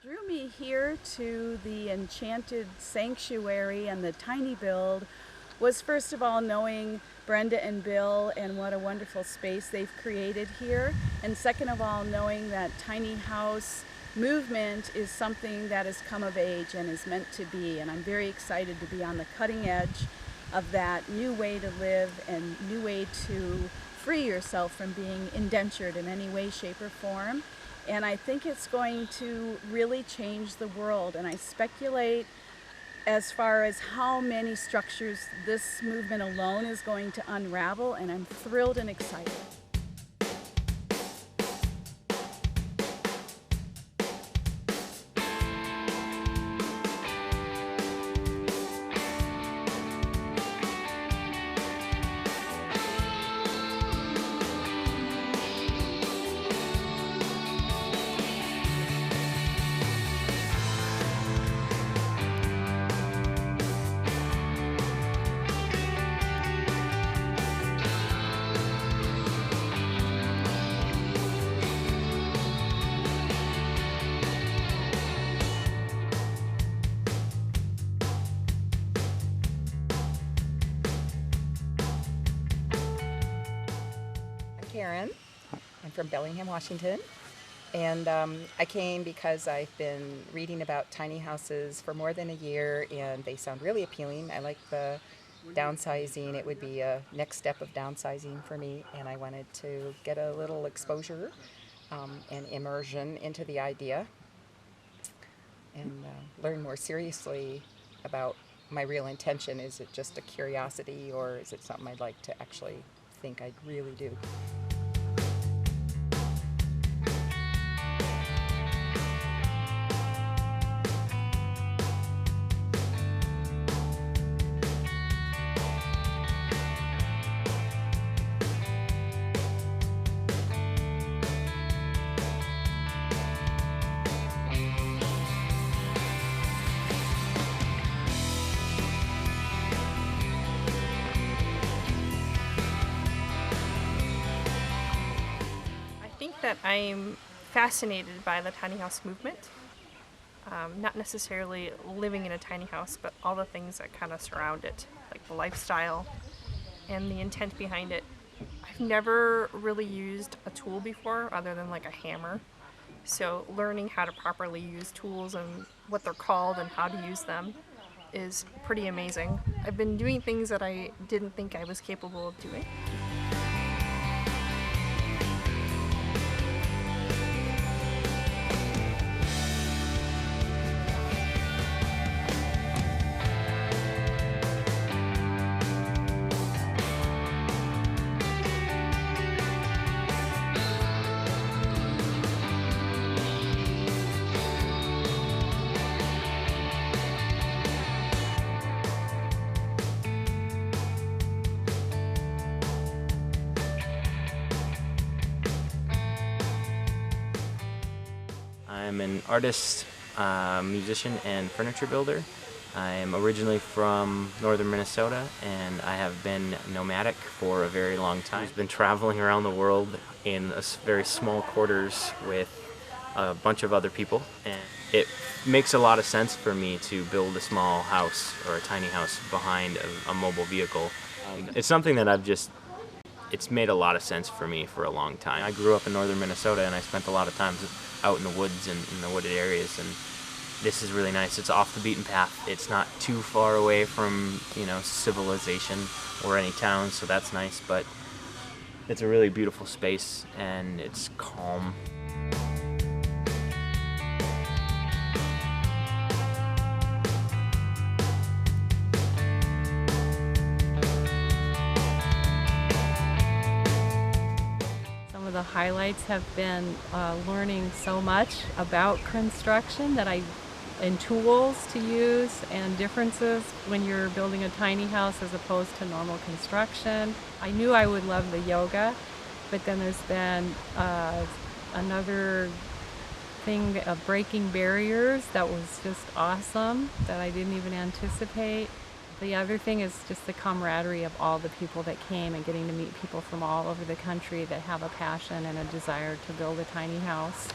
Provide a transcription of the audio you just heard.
Drew me here to the Enchanted Sanctuary and the Tiny Build was first of all knowing Brenda and Bill and what a wonderful space they've created here, and second of all knowing that tiny house movement is something that has come of age and is meant to be, and I'm very excited to be on the cutting edge of that new way to live and new way to free yourself from being indentured in any way, shape, or form. And I think it's going to really change the world. And I speculate as far as how many structures this movement alone is going to unravel, and I'm thrilled and excited. Karen. I'm from Bellingham, Washington, and I came because I've been reading about tiny houses for more than a year, and they sound really appealing. I like the downsizing. It would be a next step of downsizing for me, and I wanted to get a little exposure and immersion into the idea and learn more seriously about my real intention. Is it just a curiosity, or is it something I'd like to actually think I'd really do? That I'm fascinated by the tiny house movement. Not necessarily living in a tiny house, but all the things that kind of surround it, like the lifestyle and the intent behind it. I've never really used a tool before other than like a hammer. So learning how to properly use tools and what they're called and how to use them is pretty amazing. I've been doing things that I didn't think I was capable of doing. I'm an artist, musician, and furniture builder. I am originally from northern Minnesota, and I have been nomadic for a very long time. I've been traveling around the world in very small quarters with a bunch of other people, and it makes a lot of sense for me to build a small house or a tiny house behind a mobile vehicle. It's something that it's made a lot of sense for me for a long time. I grew up in northern Minnesota, and I spent a lot of time out in the woods and in the wooded areas, and this is really nice. It's off the beaten path. It's not too far away from, civilization or any towns, so that's nice, but it's a really beautiful space, and it's calm. The highlights have been learning so much about construction and tools to use and differences when you're building a tiny house as opposed to normal construction. I knew I would love the yoga, but then there's been another thing of breaking barriers that was just awesome that I didn't even anticipate. The other thing is just the camaraderie of all the people that came and getting to meet people from all over the country that have a passion and a desire to build a tiny house.